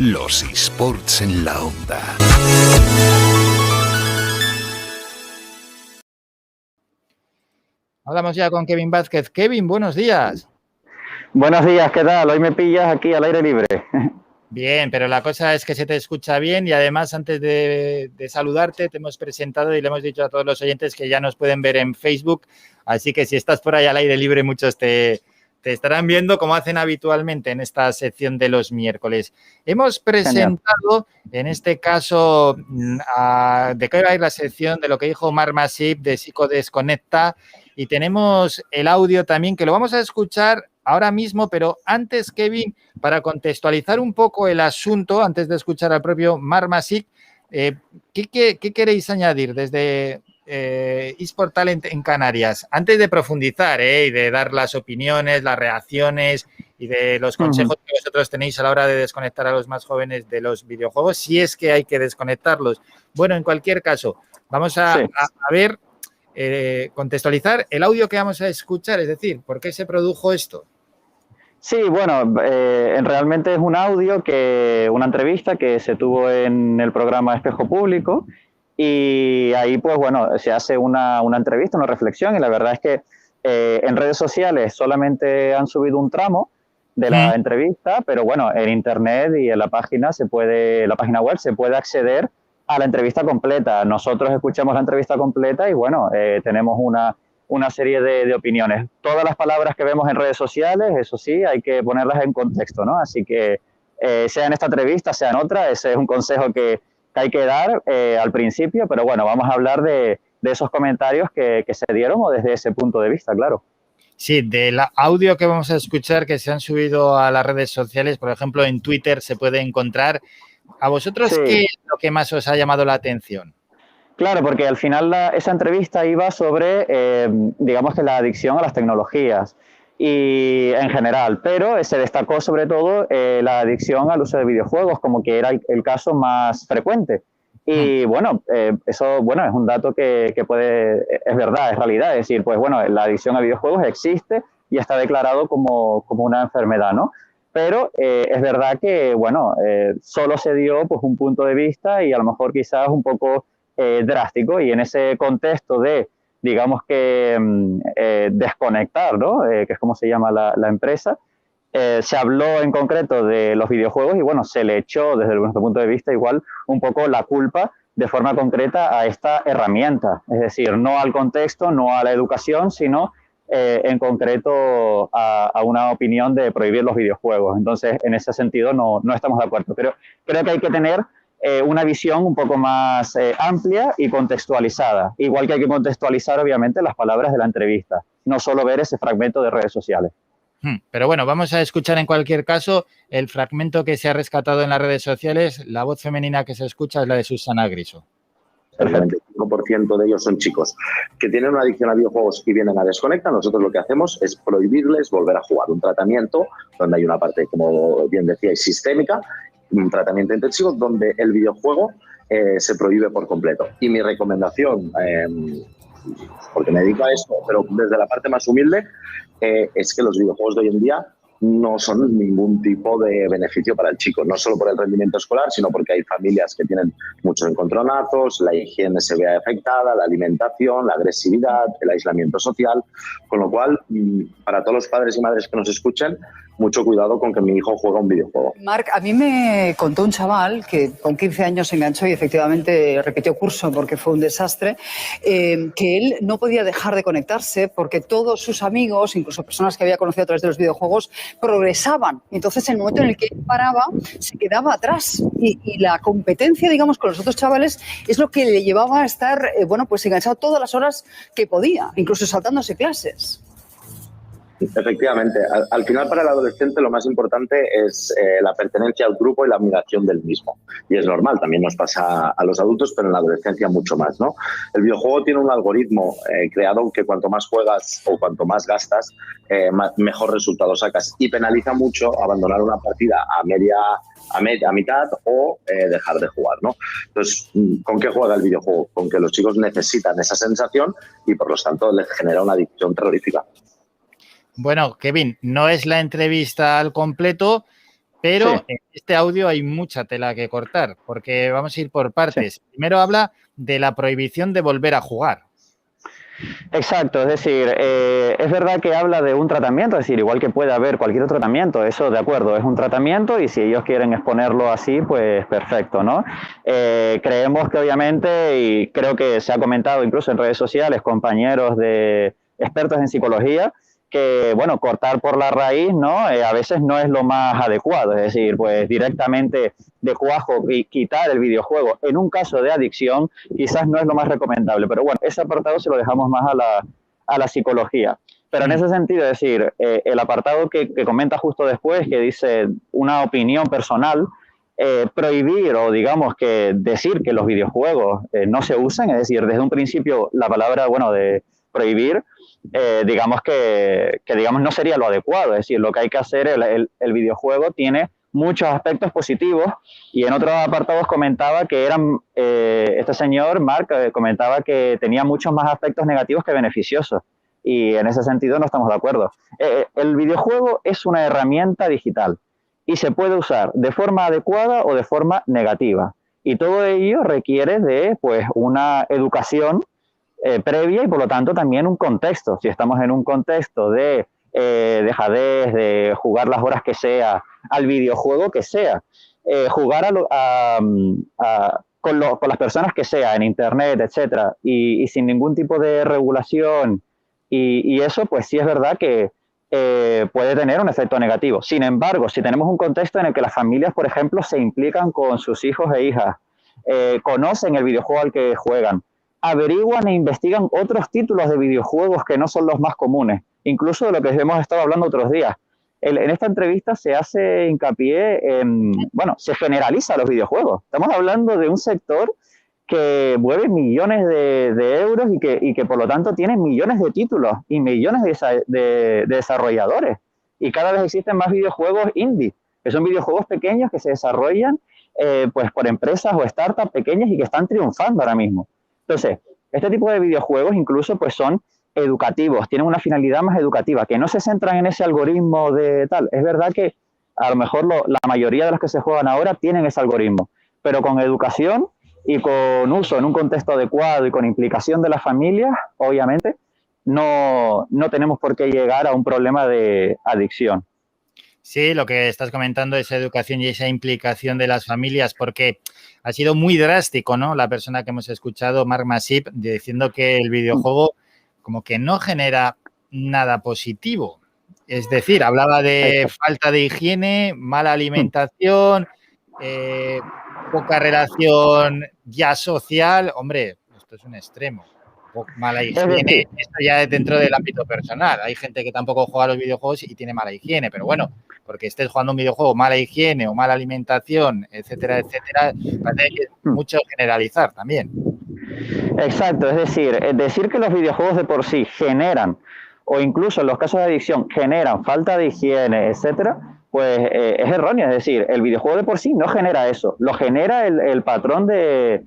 Los eSports en la onda. Hablamos ya con Kevin Vázquez. Kevin, buenos días. Buenos días, ¿qué tal? Hoy me pillas aquí al aire libre. Bien, pero la cosa es que se te escucha bien y además antes de saludarte te hemos presentado y le hemos dicho a todos los oyentes que ya nos pueden ver en Facebook, así que si estás por ahí al aire libre muchos te estarán viendo como hacen habitualmente en esta sección de los miércoles. Hemos presentado, en este caso, de qué va a ir la sección de lo que dijo Marc Masip de Psicodesconecta y tenemos el audio también que lo vamos a escuchar ahora mismo, pero antes, Kevin, para contextualizar un poco el asunto, antes de escuchar al propio Marc Masip, ¿qué queréis añadir desde eSport Talent en Canarias? Antes de profundizar y de dar las opiniones, las reacciones y de los consejos que vosotros tenéis a la hora de desconectar a los más jóvenes de los videojuegos, si es que hay que desconectarlos. Bueno, en cualquier caso, vamos a ver, contextualizar el audio que vamos a escuchar, es decir, ¿por qué se produjo esto? Sí, bueno, realmente es un audio, una entrevista que se tuvo en el programa Espejo Público y ahí, pues bueno, se hace una entrevista, una reflexión y la verdad es que en redes sociales solamente han subido un tramo de la entrevista, pero bueno, en internet y en la página web se puede acceder a la entrevista completa. Nosotros escuchamos la entrevista completa y bueno, tenemos una serie de opiniones. Todas las palabras que vemos en redes sociales, eso sí, hay que ponerlas en contexto, ¿no? Así que sea en esta entrevista, sea en otra, ese es un consejo que hay que dar al principio, pero bueno, vamos a hablar de esos comentarios que se dieron o desde ese punto de vista, claro. Sí, del audio que vamos a escuchar que se han subido a las redes sociales, por ejemplo, en Twitter se puede encontrar. ¿A vosotros qué es lo que más os ha llamado la atención? Claro, porque al final esa entrevista iba sobre, digamos que la adicción a las tecnologías y en general, pero se destacó sobre todo la adicción al uso de videojuegos como que era el caso más frecuente. Y bueno, eso bueno, es un dato que es verdad, es realidad, es decir, pues bueno, la adicción a videojuegos existe y está declarado como una enfermedad, ¿no? Pero es verdad que, bueno, solo se dio pues un punto de vista y a lo mejor quizás un poco drástico y en ese contexto de, digamos que, desconectar, ¿no? Que es como se llama la empresa, se habló en concreto de los videojuegos y, bueno, se le echó desde nuestro punto de vista igual un poco la culpa de forma concreta a esta herramienta, es decir, no al contexto, no a la educación, sino en concreto a una opinión de prohibir los videojuegos. Entonces, en ese sentido no estamos de acuerdo, pero creo que hay que tener una visión un poco más amplia y contextualizada. Igual que hay que contextualizar, obviamente, las palabras de la entrevista, no solo ver ese fragmento de redes sociales. Pero bueno, vamos a escuchar en cualquier caso el fragmento que se ha rescatado en las redes sociales. La voz femenina que se escucha es la de Susana Griso. El 95% de ellos son chicos que tienen una adicción a videojuegos y vienen a Desconecta. Nosotros lo que hacemos es prohibirles volver a jugar. Un tratamiento donde hay una parte, como bien decíais, sistémica, un tratamiento intensivo donde el videojuego se prohíbe por completo. Y mi recomendación, porque me dedico a esto, pero desde la parte más humilde, es que los videojuegos de hoy en día no son ningún tipo de beneficio para el chico, no solo por el rendimiento escolar, sino porque hay familias que tienen muchos encontronazos, la higiene se ve afectada, la alimentación, la agresividad, el aislamiento social, con lo cual, para todos los padres y madres que nos escuchen, mucho cuidado con que mi hijo juegue un videojuego. Marc, a mí me contó un chaval que con 15 años se enganchó y efectivamente repitió curso porque fue un desastre, que él no podía dejar de conectarse porque todos sus amigos, incluso personas que había conocido a través de los videojuegos, progresaban. Entonces, en el momento en el que él paraba, se quedaba atrás. Y la competencia, digamos, con los otros chavales es lo que le llevaba a estar, bueno, pues enganchado todas las horas que podía, incluso saltándose clases. Efectivamente, al final para el adolescente lo más importante es la pertenencia al grupo y la admiración del mismo. Y es normal, también nos pasa a los adultos, pero en la adolescencia mucho más, ¿no? El videojuego tiene un algoritmo creado que cuanto más juegas o cuanto más gastas, mejor resultado sacas. Y penaliza mucho abandonar una partida a mitad o dejar de jugar, ¿no? Entonces, ¿con qué juega el videojuego? Con que los chicos necesitan esa sensación y por lo tanto les genera una adicción terrorífica. Bueno, Kevin, no es la entrevista al completo, Pero Sí. en este audio hay mucha tela que cortar, porque vamos a ir por partes. Primero habla de la prohibición de volver a jugar. Exacto, es decir, es verdad que habla de un tratamiento, es decir, igual que puede haber cualquier otro tratamiento, eso de acuerdo, es un tratamiento y si ellos quieren exponerlo así, pues perfecto, ¿no? Creemos que obviamente, y creo que se ha comentado incluso en redes sociales, compañeros de expertos en psicología, que, bueno, cortar por la raíz, ¿no? A veces no es lo más adecuado, es decir, pues directamente de cuajo y quitar el videojuego en un caso de adicción quizás no es lo más recomendable, pero bueno, ese apartado se lo dejamos más a la psicología. Pero en ese sentido, es decir, el apartado que comenta justo después, que dice una opinión personal, prohibir o digamos que decir que los videojuegos no se usan, es decir, desde un principio la palabra, bueno, de prohibir, digamos que digamos no sería lo adecuado, es decir, lo que hay que hacer, el videojuego tiene muchos aspectos positivos y en otros apartados comentaba que eran, este señor, Mark, comentaba que tenía muchos más aspectos negativos que beneficiosos y en ese sentido no estamos de acuerdo. El videojuego es una herramienta digital y se puede usar de forma adecuada o de forma negativa y todo ello requiere de pues una educación previa y por lo tanto también un contexto. Si estamos en un contexto de dejadez, de jugar las horas que sea, al videojuego que sea, jugar con las personas que sea, en internet, etcétera, y sin ningún tipo de regulación y eso, pues sí es verdad que puede tener un efecto negativo. Sin embargo, si tenemos un contexto en el que las familias, por ejemplo, se implican con sus hijos e hijas, conocen el videojuego al que juegan, averiguan e investigan otros títulos de videojuegos que no son los más comunes, incluso de lo que hemos estado hablando otros días. En esta entrevista se hace hincapié en, bueno, se generaliza los videojuegos. Estamos hablando de un sector que mueve millones de euros y que por lo tanto tiene millones de títulos y millones de desarrolladores. Y cada vez existen más videojuegos indie, que son videojuegos pequeños que se desarrollan pues por empresas o startups pequeñas y que están triunfando ahora mismo. Entonces, este tipo de videojuegos incluso pues son educativos, tienen una finalidad más educativa, que no se centran en ese algoritmo de tal. Es verdad que a lo mejor la mayoría de los que se juegan ahora tienen ese algoritmo, pero con educación y con uso en un contexto adecuado y con implicación de las familias, obviamente, no tenemos por qué llegar a un problema de adicción. Sí, lo que estás comentando es educación y esa implicación de las familias, porque ha sido muy drástico, ¿no? La persona que hemos escuchado, Mark Masip, diciendo que el videojuego como que no genera nada positivo. Es decir, hablaba de falta de higiene, mala alimentación, poca relación ya social. Hombre, esto es un extremo. Mala higiene, esto ya es dentro del ámbito personal. Hay gente que tampoco juega a los videojuegos y tiene mala higiene, pero bueno, porque estés jugando un videojuego, mala higiene o mala alimentación, etcétera, etcétera, parece que es mucho generalizar también. Exacto, es decir que los videojuegos de por sí generan, o incluso en los casos de adicción, generan falta de higiene, etcétera, pues es erróneo. Es decir, el videojuego de por sí no genera eso, lo genera el patrón de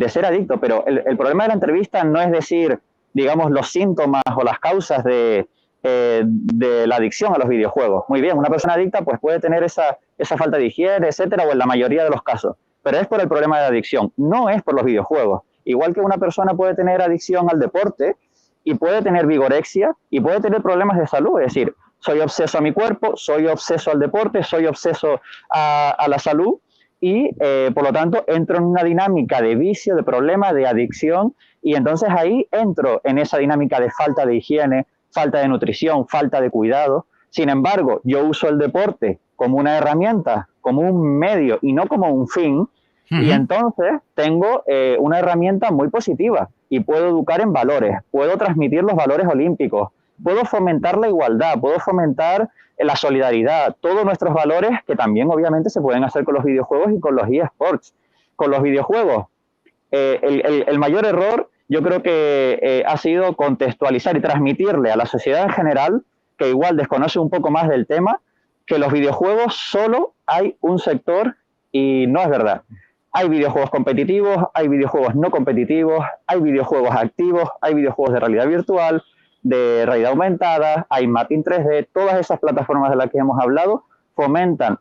ser adicto, pero el problema de la entrevista no es decir, digamos, los síntomas o las causas de la adicción a los videojuegos. Muy bien, una persona adicta pues puede tener esa falta de higiene, etcétera, o en la mayoría de los casos, pero es por el problema de adicción, no es por los videojuegos. Igual que una persona puede tener adicción al deporte y puede tener vigorexia y puede tener problemas de salud, es decir, soy obseso a mi cuerpo, soy obseso al deporte, soy obseso a la salud y por lo tanto entro en una dinámica de vicio, de problema, de adicción y entonces ahí entro en esa dinámica de falta de higiene, falta de nutrición, falta de cuidado. Sin embargo, yo uso el deporte como una herramienta, como un medio y no como un fin. Y entonces tengo una herramienta muy positiva y puedo educar en valores, puedo transmitir los valores olímpicos, puedo fomentar la igualdad, puedo fomentar la solidaridad, todos nuestros valores que también obviamente se pueden hacer con los videojuegos y con los eSports. Con los videojuegos, el mayor error yo creo que ha sido contextualizar y transmitirle a la sociedad en general, que igual desconoce un poco más del tema, que los videojuegos solo hay un sector y no es verdad. Hay videojuegos competitivos, hay videojuegos no competitivos, hay videojuegos activos, hay videojuegos de realidad virtual, de realidad aumentada, hay mapping 3D, todas esas plataformas de las que hemos hablado fomentan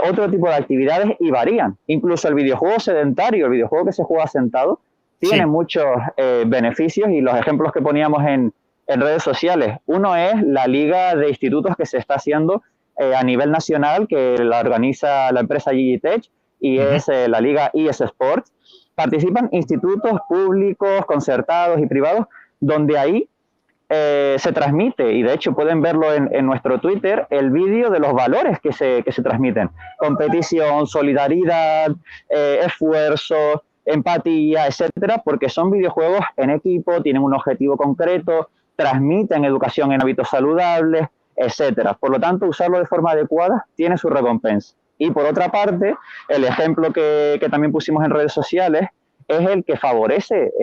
otro tipo de actividades y varían. Incluso el videojuego sedentario, el videojuego que se juega sentado, tiene muchos beneficios, y los ejemplos que poníamos en redes sociales. Uno es la liga de institutos que se está haciendo a nivel nacional, que la organiza la empresa Gigitech, y es la liga ES Sports. Participan institutos públicos, concertados y privados, donde ahí se transmite, y de hecho pueden verlo en nuestro Twitter, el vídeo de los valores que se transmiten. Competición, solidaridad, esfuerzo, empatía, etcétera, porque son videojuegos en equipo, tienen un objetivo concreto, transmiten educación en hábitos saludables, etcétera. Por lo tanto, usarlo de forma adecuada tiene su recompensa. Y por otra parte, el ejemplo que también pusimos en redes sociales es el que favorece,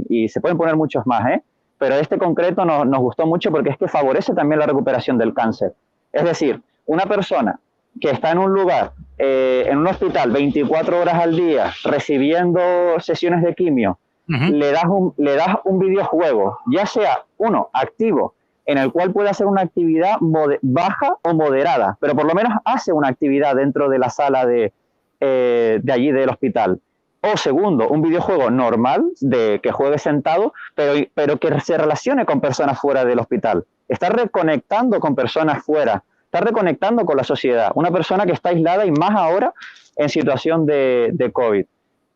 y se pueden poner muchos más, pero este concreto nos gustó mucho porque es que favorece también la recuperación del cáncer. Es decir, una persona que está en un lugar, en un hospital, 24 horas al día, recibiendo sesiones de quimio, le das un videojuego, ya sea uno activo, en el cual puede hacer una actividad baja o moderada, pero por lo menos hace una actividad dentro de la sala de allí del hospital. O segundo, un videojuego normal que juegue sentado, pero que se relacione con personas fuera del hospital. Está reconectando con personas fuera, está reconectando con la sociedad. Una persona que está aislada, y más ahora en situación de COVID.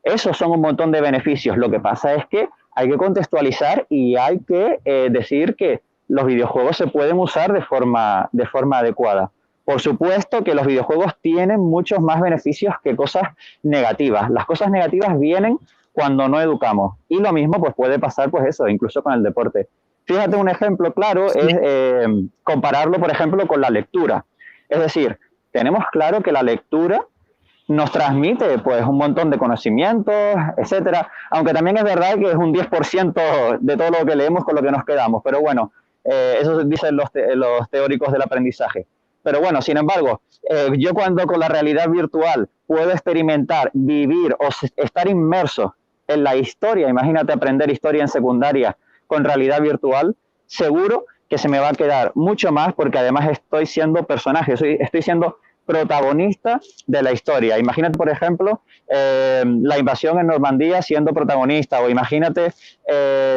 Esos son un montón de beneficios. Lo que pasa es que hay que contextualizar y hay que decir que los videojuegos se pueden usar de forma adecuada. Por supuesto que los videojuegos tienen muchos más beneficios que cosas negativas. Las cosas negativas vienen cuando no educamos. Y lo mismo pues puede pasar, pues eso, incluso con el deporte. Fíjate, un ejemplo claro es compararlo, por ejemplo, con la lectura. Es decir, tenemos claro que la lectura nos transmite pues un montón de conocimientos, etcétera. Aunque también es verdad que es un 10% de todo lo que leemos con lo que nos quedamos. Pero bueno, eso dicen los teóricos del aprendizaje. Pero bueno, sin embargo, yo cuando con la realidad virtual puedo experimentar, vivir o estar inmerso en la historia, imagínate aprender historia en secundaria con realidad virtual, seguro que se me va a quedar mucho más, porque además estoy siendo personaje, estoy siendo protagonista de la historia. Imagínate, por ejemplo, la invasión en Normandía siendo protagonista, o imagínate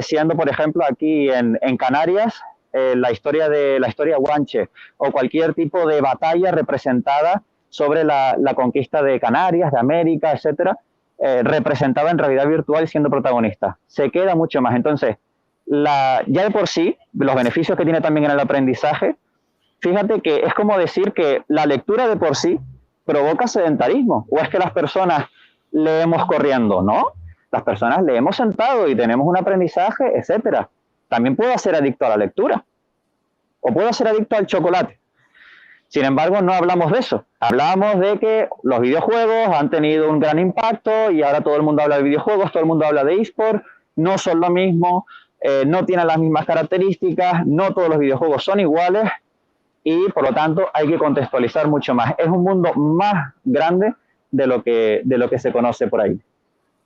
siendo, por ejemplo, aquí en Canarias, la historia Guanche, o cualquier tipo de batalla representada sobre la conquista de Canarias, de América, etcétera, representada en realidad virtual y siendo protagonista. Se queda mucho más. Entonces, ya de por sí, los beneficios que tiene también en el aprendizaje, fíjate que es como decir que la lectura de por sí provoca sedentarismo, o es que las personas leemos corriendo. No, las personas leemos sentado y tenemos un aprendizaje, etcétera. También puedo ser adicto a la lectura, o puedo ser adicto al chocolate. Sin embargo, no hablamos de eso. Hablamos de que los videojuegos han tenido un gran impacto y ahora todo el mundo habla de videojuegos, todo el mundo habla de eSport, no son lo mismo, no tienen las mismas características, no todos los videojuegos son iguales, y por lo tanto hay que contextualizar mucho más. Es un mundo más grande de lo que se conoce por ahí.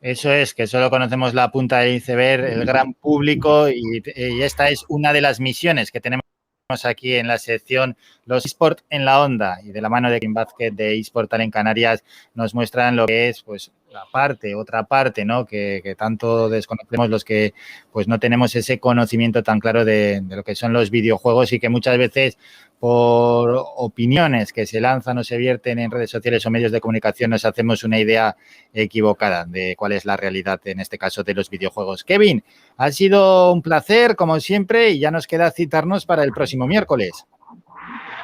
Eso es, que solo conocemos la punta del iceberg, el gran público, y esta es una de las misiones que tenemos aquí en la sección Los eSport en la Onda, y de la mano de Kim Vázquez de eSportal en Canarias nos muestran lo que es pues otra parte, ¿no? Que tanto desconocemos los que pues no tenemos ese conocimiento tan claro de lo que son los videojuegos, y que muchas veces por opiniones que se lanzan o se vierten en redes sociales o medios de comunicación nos hacemos una idea equivocada de cuál es la realidad, en este caso, de los videojuegos. Kevin, ha sido un placer, como siempre, y ya nos queda citarnos para el próximo miércoles.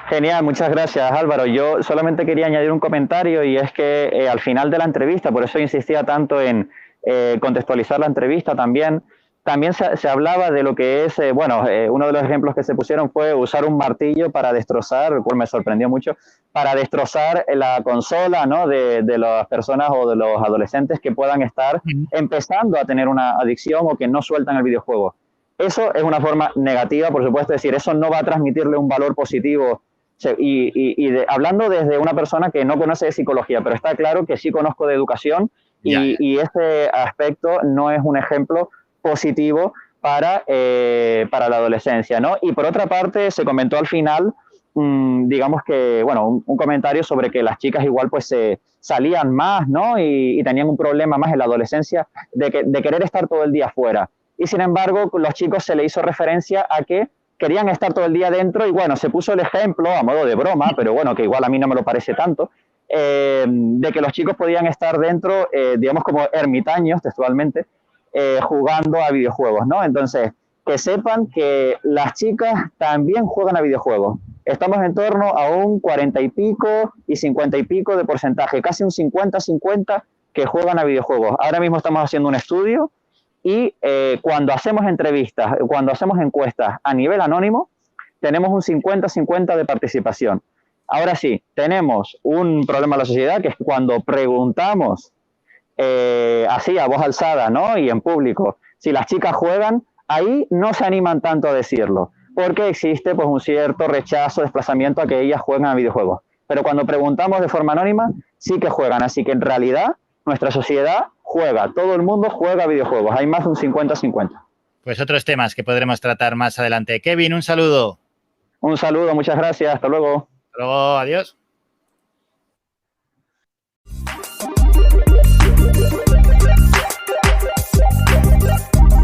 Genial, muchas gracias, Álvaro. Yo solamente quería añadir un comentario, y es que al final de la entrevista, por eso insistía tanto en contextualizar la entrevista también se hablaba de lo que es, uno de los ejemplos que se pusieron fue usar un martillo para destrozar, el cual me sorprendió mucho, para destrozar la consola, ¿no? de las personas o de los adolescentes que puedan estar empezando a tener una adicción o que no sueltan el videojuego. Eso es una forma negativa, por supuesto, es decir, eso no va a transmitirle un valor positivo. Hablando desde una persona que no conoce de psicología, pero está claro que sí conozco de educación, y este aspecto no es un ejemplo positivo para la adolescencia, ¿no? Y por otra parte, se comentó al final digamos que, bueno, un comentario sobre que las chicas igual pues se salían más, ¿no? Y tenían un problema más en la adolescencia de querer estar todo el día fuera. Y sin embargo, los chicos se le hizo referencia a que querían estar todo el día dentro y bueno, se puso el ejemplo a modo de broma, pero bueno, que igual a mí no me lo parece tanto, de que los chicos podían estar dentro, digamos como ermitaños textualmente, jugando a videojuegos, ¿no? Entonces, que sepan que las chicas también juegan a videojuegos. Estamos en torno a un 40 y pico y 50 y pico de porcentaje, casi un 50-50 que juegan a videojuegos. Ahora mismo estamos haciendo un estudio y cuando hacemos entrevistas, cuando hacemos encuestas a nivel anónimo, tenemos un 50-50 de participación. Ahora sí, tenemos un problema en la sociedad, que es cuando preguntamos así a voz alzada, ¿no? Y en público, si las chicas juegan, ahí no se animan tanto a decirlo, porque existe pues un cierto rechazo, desplazamiento a que ellas jueguen a videojuegos. Pero cuando preguntamos de forma anónima, sí que juegan. Así que en realidad nuestra sociedad juega, todo el mundo juega a videojuegos. Hay más de un 50-50. Pues otros temas que podremos tratar más adelante. Kevin, un saludo. Un saludo, muchas gracias. Hasta luego. Hasta luego, adiós.